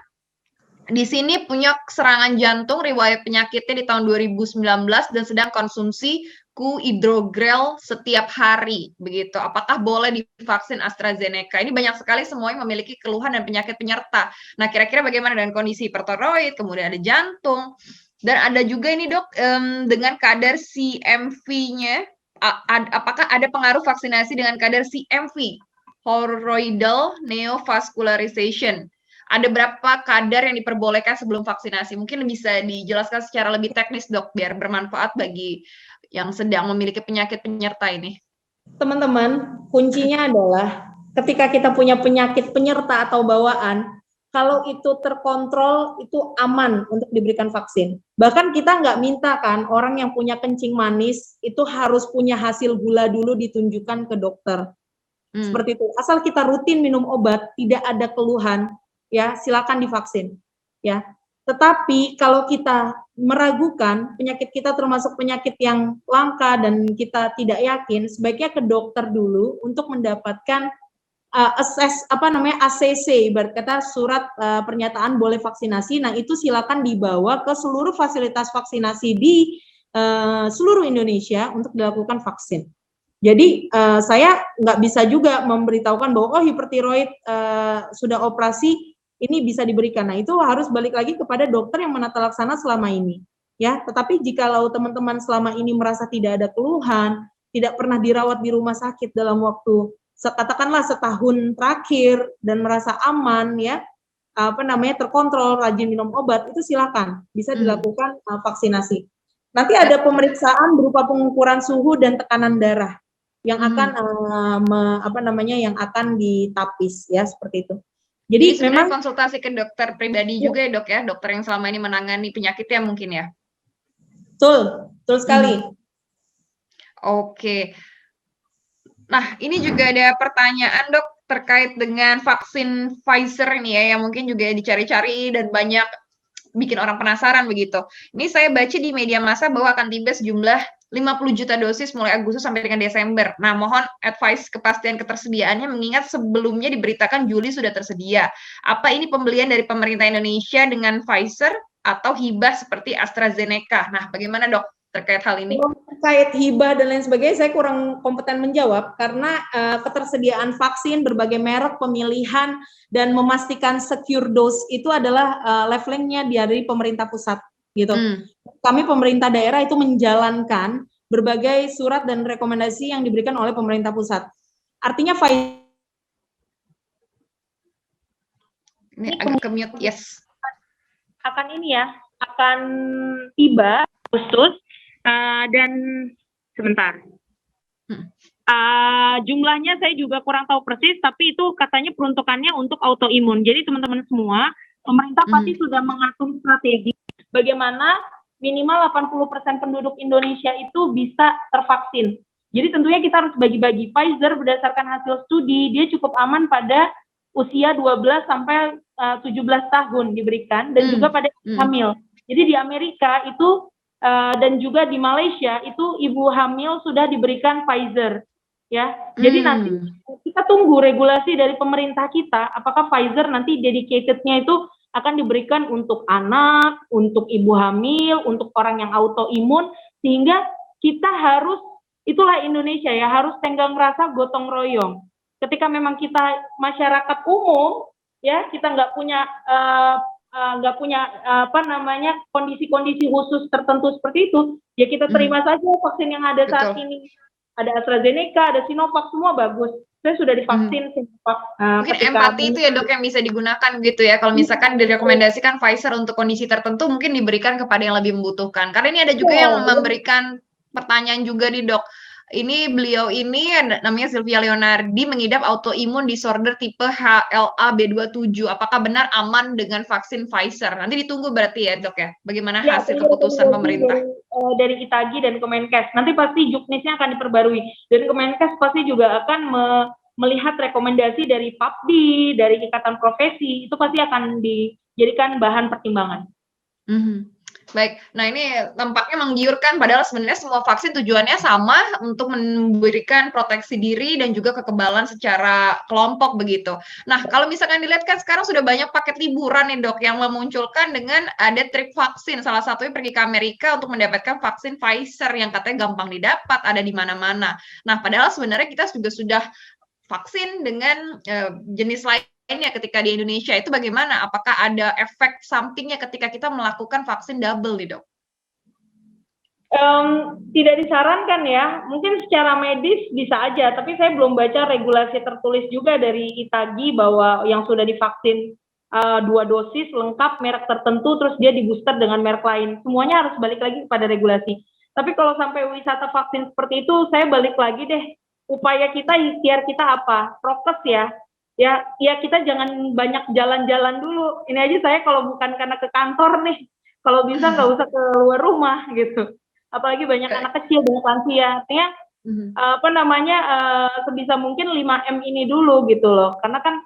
Di sini punya serangan jantung, riwayat penyakitnya di tahun 2019 dan sedang konsumsi hidrogel setiap hari, begitu. Apakah boleh divaksin AstraZeneca? Ini banyak sekali semuanya memiliki keluhan dan penyakit penyerta. Nah, kira-kira bagaimana dengan kondisi hipertiroid, kemudian ada jantung, dan ada juga ini dok, dengan kadar CMV-nya, apakah ada pengaruh vaksinasi dengan kadar CMV, choroidal neovascularization? Ada berapa kadar yang diperbolehkan sebelum vaksinasi? Mungkin bisa dijelaskan secara lebih teknis dok, biar bermanfaat bagi yang sedang memiliki penyakit penyerta ini.
Teman-teman, kuncinya adalah ketika kita punya penyakit penyerta atau bawaan, kalau itu terkontrol, itu aman untuk diberikan vaksin. Bahkan kita nggak minta kan, orang yang punya kencing manis itu harus punya hasil gula dulu ditunjukkan ke dokter. Seperti itu. Asal kita rutin minum obat, tidak ada keluhan, ya silakan divaksin. Ya. Tetapi kalau kita meragukan penyakit kita termasuk penyakit yang langka dan kita tidak yakin, sebaiknya ke dokter dulu untuk mendapatkan ACC, ibarat kata surat pernyataan boleh vaksinasi. Nah, itu silakan dibawa ke seluruh fasilitas vaksinasi di seluruh Indonesia untuk dilakukan vaksin. Jadi saya nggak bisa juga memberitahukan bahwa hipertiroid sudah operasi ini bisa diberikan. Nah, itu harus balik lagi kepada dokter yang menata laksana selama ini. Ya, tetapi jikalau teman-teman selama ini merasa tidak ada keluhan, tidak pernah dirawat di rumah sakit dalam waktu katakanlah setahun terakhir dan merasa aman ya, terkontrol, rajin minum obat, itu silakan bisa dilakukan vaksinasi. Nanti ada pemeriksaan berupa pengukuran suhu dan tekanan darah yang akan yang akan ditapis ya, seperti itu.
Jadi memang konsultasi ke dokter pribadi juga ya dok ya, dokter yang selama ini menangani penyakitnya mungkin ya.
Betul sekali.
Oke. Nah, ini juga ada pertanyaan dok terkait dengan vaksin Pfizer ini ya, yang mungkin juga dicari-cari dan banyak bikin orang penasaran begitu. Ini saya baca di media massa bahwa akan tiba sejumlah 50 juta dosis mulai Agustus sampai dengan Desember. Nah, mohon advice kepastian ketersediaannya mengingat sebelumnya diberitakan Juli sudah tersedia. Apa ini pembelian dari pemerintah Indonesia dengan Pfizer atau hibah seperti AstraZeneca? Nah, bagaimana dok terkait hal ini?
Terkait hibah dan lain sebagainya saya kurang kompeten menjawab karena ketersediaan vaksin berbagai merek, pemilihan dan memastikan secure dose itu adalah levelingnya dari pemerintah pusat gitu. Kami pemerintah daerah itu menjalankan berbagai surat dan rekomendasi yang diberikan oleh pemerintah pusat. Artinya
ini agak ke-mute, yes.
Akan ini ya, akan tiba Agustus dan sebentar. Jumlahnya saya juga kurang tahu persis, tapi itu katanya peruntukannya untuk autoimun. Jadi teman-teman semua, pemerintah pasti sudah mengatur strategi bagaimana minimal 80% penduduk Indonesia itu bisa tervaksin. Jadi tentunya kita harus bagi-bagi. Pfizer berdasarkan hasil studi, dia cukup aman pada usia 12 sampai 17 tahun diberikan, dan juga pada hamil. Jadi di Amerika itu dan juga di Malaysia itu ibu hamil sudah diberikan Pfizer. Ya, jadi nanti kita tunggu regulasi dari pemerintah kita, apakah Pfizer nanti dedicated-nya itu akan diberikan untuk anak, untuk ibu hamil, untuk orang yang autoimun, sehingga kita harus, itulah Indonesia ya, harus tenggang rasa gotong royong. Ketika memang kita masyarakat umum, ya kita nggak punya kondisi-kondisi khusus tertentu seperti itu, ya kita terima saja vaksin yang ada saat ini. Ada AstraZeneca, ada Sinovac, semua bagus. Saya sudah divaksin Sinovac.
Mungkin empati itu ya dok yang bisa digunakan gitu ya. Kalau misalkan direkomendasikan Pfizer untuk kondisi tertentu, mungkin diberikan kepada yang lebih membutuhkan. Karena ini ada juga yang memberikan pertanyaan juga nih dok. Ini beliau ini namanya Sylvia Leonardi mengidap autoimun disorder tipe HLA-B27. Apakah benar aman dengan vaksin Pfizer? Nanti ditunggu berarti ya dok ya. Bagaimana hasil keputusan pemerintah?
Dari ITAGI dan Kemenkes. Nanti pasti juknisnya akan diperbarui. Dan Kemenkes pasti juga akan melihat rekomendasi dari PAPDI, dari Ikatan Profesi. Itu pasti akan dijadikan bahan pertimbangan.
Baik, nah ini tampaknya menggiurkan padahal sebenarnya semua vaksin tujuannya sama untuk memberikan proteksi diri dan juga kekebalan secara kelompok begitu. Nah, kalau misalkan dilihat kan sekarang sudah banyak paket liburan nih Dok yang memunculkan dengan ada trip vaksin, salah satunya pergi ke Amerika untuk mendapatkan vaksin Pfizer yang katanya gampang didapat, ada di mana-mana. Nah, padahal sebenarnya kita juga sudah vaksin dengan jenis lainnya ketika di Indonesia itu bagaimana? Apakah ada efek sampingnya ketika kita melakukan vaksin double nih dok?
Tidak disarankan ya, mungkin secara medis bisa aja, tapi saya belum baca regulasi tertulis juga dari ITAGI bahwa yang sudah divaksin 2 dosis lengkap merek tertentu terus dia di booster dengan merek lain. Semuanya harus balik lagi kepada regulasi. Tapi kalau sampai wisata vaksin seperti itu, saya balik lagi deh. Upaya kita, ikhtiar kita apa? Prokes ya. Ya kita jangan banyak jalan-jalan dulu. Ini aja saya kalau bukan karena ke kantor nih, kalau bisa nggak usah keluar rumah gitu. Apalagi banyak anak kecil, banyak lansia. Artinya sebisa mungkin 5M ini dulu gitu loh. Karena kan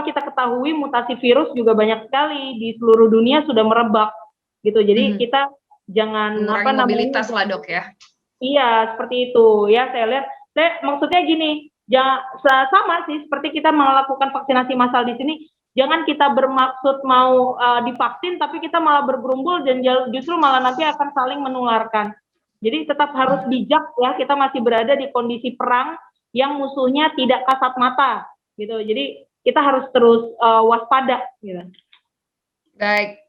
kita ketahui mutasi virus juga banyak sekali di seluruh dunia sudah merebak gitu. Jadi kita jangan
mobilitas lah dok ya.
Iya, seperti itu ya. Saya maksudnya gini, sama sih seperti kita melakukan vaksinasi massal di sini. Jangan kita bermaksud mau divaksin, tapi kita malah bergerumbul dan justru malah nanti akan saling menularkan. Jadi tetap harus bijak ya, kita masih berada di kondisi perang yang musuhnya tidak kasat mata, gitu. Jadi kita harus terus waspada, gitu.
Baik.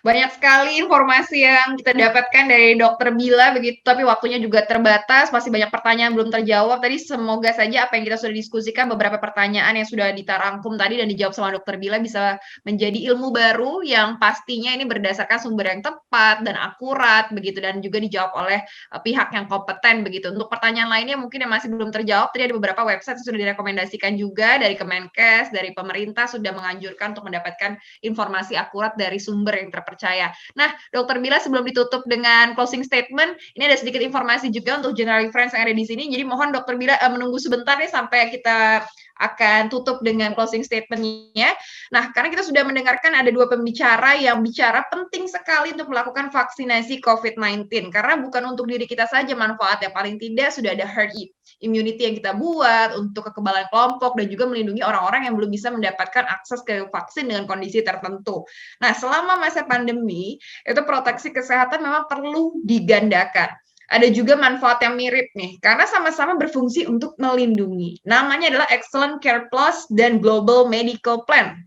Banyak sekali informasi yang kita dapatkan dari Dokter Bila begitu, tapi waktunya juga terbatas, masih banyak pertanyaan belum terjawab. Tadi semoga saja apa yang kita sudah diskusikan, beberapa pertanyaan yang sudah ditarangkum tadi dan dijawab sama Dokter Bila bisa menjadi ilmu baru yang pastinya ini berdasarkan sumber yang tepat dan akurat begitu dan juga dijawab oleh pihak yang kompeten begitu. Untuk pertanyaan lainnya mungkin yang masih belum terjawab, tadi ada beberapa website yang sudah direkomendasikan juga dari Kemenkes, dari pemerintah sudah menganjurkan untuk mendapatkan informasi akurat dari sumber yang terpercaya. Nah, Dokter Bila sebelum ditutup dengan closing statement, ini ada sedikit informasi juga untuk Generali Friends yang ada di sini. Jadi mohon Dokter Bila menunggu sebentar nih sampai kita akan tutup dengan closing statement-nya. Nah, karena kita sudah mendengarkan ada 2 pembicara yang bicara penting sekali untuk melakukan vaksinasi COVID-19. Karena bukan untuk diri kita saja manfaatnya, paling tidak sudah ada herd immunity yang kita buat untuk kekebalan kelompok dan juga melindungi orang-orang yang belum bisa mendapatkan akses ke vaksin dengan kondisi tertentu. Nah, selama masa pandemi, itu proteksi kesehatan memang perlu digandakan. Ada juga manfaat yang mirip nih, karena sama-sama berfungsi untuk melindungi. Namanya adalah Excellent Care Plus dan Global Medical Plan,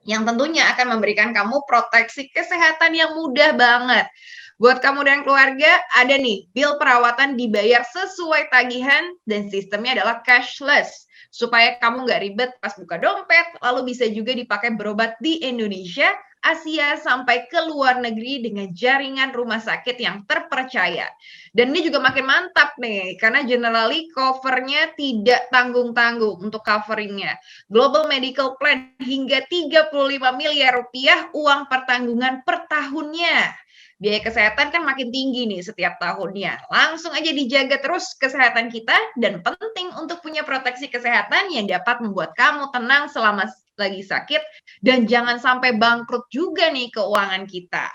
yang tentunya akan memberikan kamu proteksi kesehatan yang mudah banget. Buat kamu dan keluarga, ada nih, bill perawatan dibayar sesuai tagihan dan sistemnya adalah cashless. Supaya kamu nggak ribet pas buka dompet, lalu bisa juga dipakai berobat di Indonesia, Asia, sampai ke luar negeri dengan jaringan rumah sakit yang terpercaya. Dan ini juga makin mantap nih, karena generally covernya tidak tanggung-tanggung untuk coveringnya. Global Medical Plan hingga 35 miliar rupiah uang pertanggungan per tahunnya. Biaya kesehatan kan makin tinggi nih setiap tahunnya. Langsung aja dijaga terus kesehatan kita dan penting untuk punya proteksi kesehatan yang dapat membuat kamu tenang selama lagi sakit dan jangan sampai bangkrut juga nih keuangan kita.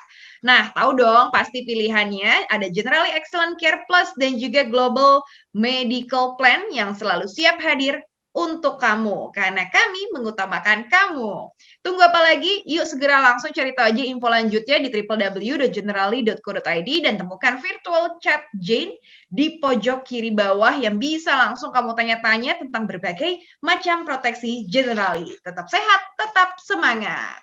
Nah, tahu dong pasti pilihannya ada Generali Excellent Care Plus dan juga Global Medical Plan yang selalu siap hadir untuk kamu, karena kami mengutamakan kamu. Tunggu apa lagi? Yuk segera langsung cari tahu aja info lanjutnya di www.generali.co.id dan temukan virtual chat Jane di pojok kiri bawah yang bisa langsung kamu tanya-tanya tentang berbagai macam proteksi Generali. Tetap sehat, tetap semangat.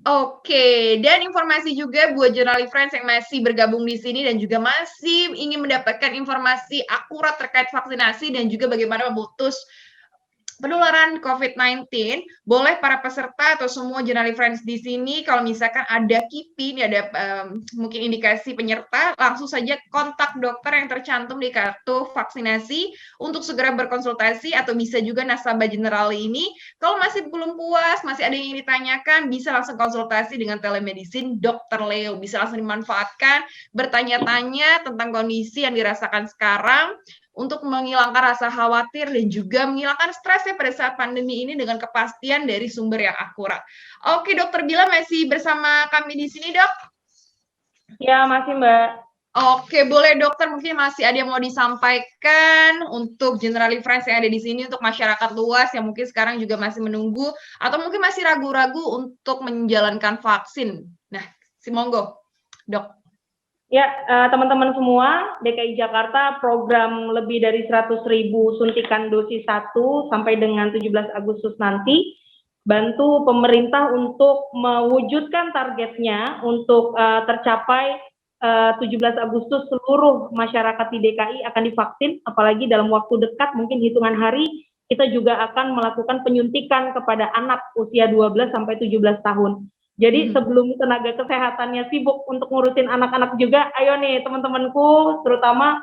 Oke, dan informasi juga buat Generali Friends yang masih bergabung di sini dan juga masih ingin mendapatkan informasi akurat terkait vaksinasi dan juga bagaimana memutus penularan COVID-19, boleh para peserta atau semua Generali Friends di sini, kalau misalkan ada KIPI, ini ada mungkin indikasi penyerta, langsung saja kontak dokter yang tercantum di kartu vaksinasi untuk segera berkonsultasi atau bisa juga nasabah Generali ini. Kalau masih belum puas, masih ada yang ingin ditanyakan, bisa langsung konsultasi dengan telemedicine Dr. Leo. Bisa langsung dimanfaatkan, bertanya-tanya tentang kondisi yang dirasakan sekarang, untuk menghilangkan rasa khawatir dan juga menghilangkan stres ya pada saat pandemi ini dengan kepastian dari sumber yang akurat. Oke, Dokter Bila masih bersama kami di sini, Dok?
Ya, masih Mbak.
Oke, boleh dokter mungkin masih ada yang mau disampaikan untuk general friends yang ada di sini untuk masyarakat luas yang mungkin sekarang juga masih menunggu atau mungkin masih ragu-ragu untuk menjalankan vaksin. Nah, monggo, Dok.
Ya, teman-teman semua, DKI Jakarta program lebih dari 100.000 suntikan dosis 1 sampai dengan 17 Agustus nanti, bantu pemerintah untuk mewujudkan targetnya untuk tercapai 17 Agustus seluruh masyarakat di DKI akan divaksin, apalagi dalam waktu dekat, mungkin hitungan hari, kita juga akan melakukan penyuntikan kepada anak usia 12 sampai 17 tahun. Jadi sebelum tenaga kesehatannya sibuk untuk ngurusin anak-anak juga, ayo nih teman-temanku, terutama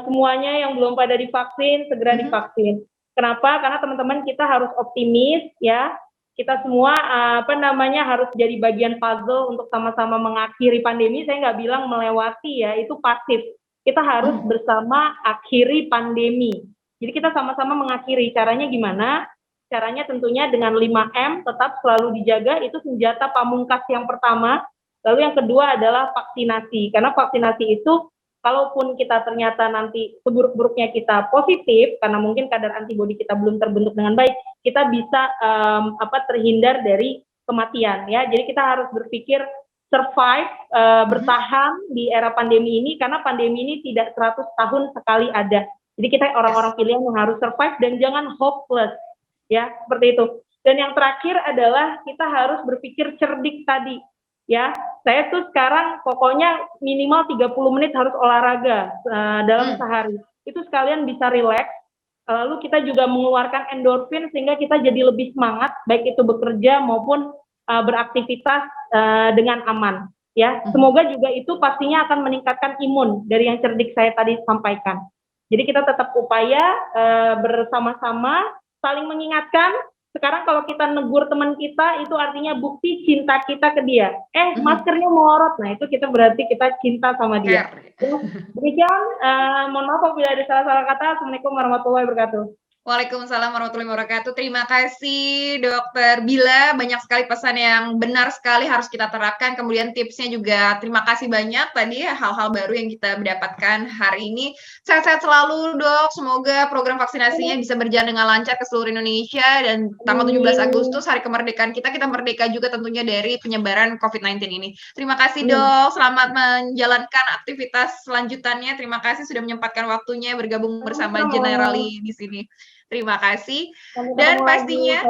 semuanya yang belum pada divaksin, segera divaksin. Kenapa? Karena teman-teman kita harus optimis ya. Kita semua harus jadi bagian puzzle untuk sama-sama mengakhiri pandemi. Saya nggak bilang melewati ya, itu pasif. Kita harus bersama akhiri pandemi. Jadi kita sama-sama mengakhiri. Caranya gimana? Caranya tentunya dengan 5M tetap selalu dijaga, itu senjata pamungkas yang pertama. Lalu yang kedua adalah vaksinasi. Karena vaksinasi itu kalaupun kita ternyata nanti seburuk-buruknya kita positif, karena mungkin kadar antibodi kita belum terbentuk dengan baik, kita bisa terhindar dari kematian ya. Jadi kita harus berpikir survive, bertahan di era pandemi ini, karena pandemi ini tidak 100 tahun sekali ada. Jadi kita orang-orang pilihan yang harus survive dan jangan hopeless ya, seperti itu. Dan yang terakhir adalah kita harus berpikir cerdik tadi. Ya, saya tuh sekarang pokoknya minimal 30 menit harus olahraga dalam sehari. Itu sekalian bisa rileks, lalu kita juga mengeluarkan endorfin sehingga kita jadi lebih semangat, baik itu bekerja maupun beraktivitas dengan aman. Ya, semoga juga itu pastinya akan meningkatkan imun dari yang cerdik saya tadi sampaikan. Jadi kita tetap upaya bersama-sama, saling mengingatkan. Sekarang kalau kita negur teman kita, itu artinya bukti cinta kita ke dia. Maskernya melorot, nah itu kita berarti kita cinta sama dia. Demikian, mohon maaf apabila ada salah-salah kata. Assalamualaikum warahmatullahi wabarakatuh.
Waalaikumsalam warahmatullahi wabarakatuh. Terima kasih Dokter Bila, banyak sekali pesan yang benar sekali harus kita terapkan. Kemudian tipsnya juga terima kasih banyak tadi hal-hal baru yang kita mendapatkan hari ini. Sehat-sehat selalu Dok, semoga program vaksinasinya bisa berjalan dengan lancar ke seluruh Indonesia dan tanggal 17 Agustus hari kemerdekaan kita merdeka juga tentunya dari penyebaran COVID-19 ini. Terima kasih Dok, selamat menjalankan aktivitas selanjutannya. Terima kasih sudah menyempatkan waktunya bergabung bersama Generali di sini. Terima kasih. Dan pastinya,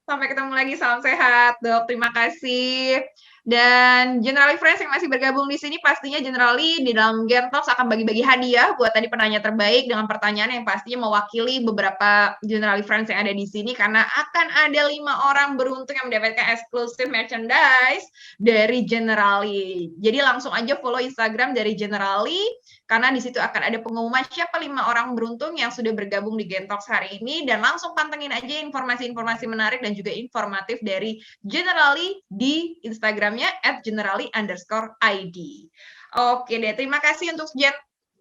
sampai ketemu lagi, salam sehat, Dok. Terima kasih. Dan Generali Friends yang masih bergabung di sini, pastinya Generali di dalam Gentalks akan bagi-bagi hadiah buat tadi penanya terbaik dengan pertanyaan yang pastinya mewakili beberapa Generali Friends yang ada di sini, karena akan ada 5 orang beruntung yang mendapatkan eksklusif merchandise dari Generali. Jadi langsung aja follow Instagram dari Generali, karena di situ akan ada pengumuman siapa 5 orang beruntung yang sudah bergabung di Gentalks hari ini, dan langsung pantengin aja informasi-informasi menarik dan juga informatif dari Generali di Instagramnya @generali_id. Oke deh, terima kasih untuk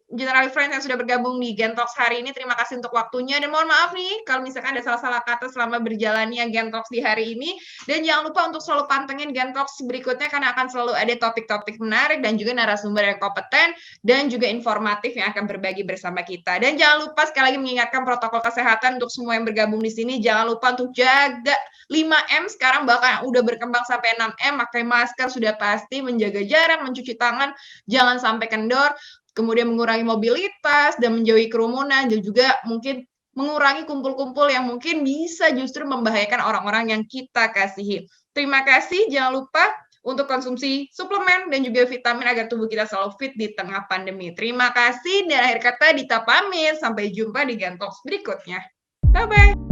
Generali Friends yang sudah bergabung di Gentalks hari ini. Terima kasih untuk waktunya dan mohon maaf nih kalau misalkan ada salah-salah kata selama berjalannya Gentalks di hari ini. Dan jangan lupa untuk selalu pantengin Gentalks berikutnya karena akan selalu ada topik-topik menarik dan juga narasumber yang kompeten dan juga informatif yang akan berbagi bersama kita. Dan jangan lupa sekali lagi mengingatkan protokol kesehatan untuk semua yang bergabung di sini. Jangan lupa untuk jaga 5M, sekarang bahkan udah berkembang sampai 6M, pakai masker sudah pasti, menjaga jarak, mencuci tangan, jangan sampai kendor, kemudian mengurangi mobilitas dan menjauhi kerumunan, dan juga mungkin mengurangi kumpul-kumpul yang mungkin bisa justru membahayakan orang-orang yang kita kasihi. Terima kasih, jangan lupa untuk konsumsi suplemen dan juga vitamin agar tubuh kita selalu fit di tengah pandemi. Terima kasih, dan akhir kata Dita pamit, sampai jumpa di Gentalks berikutnya. Bye-bye.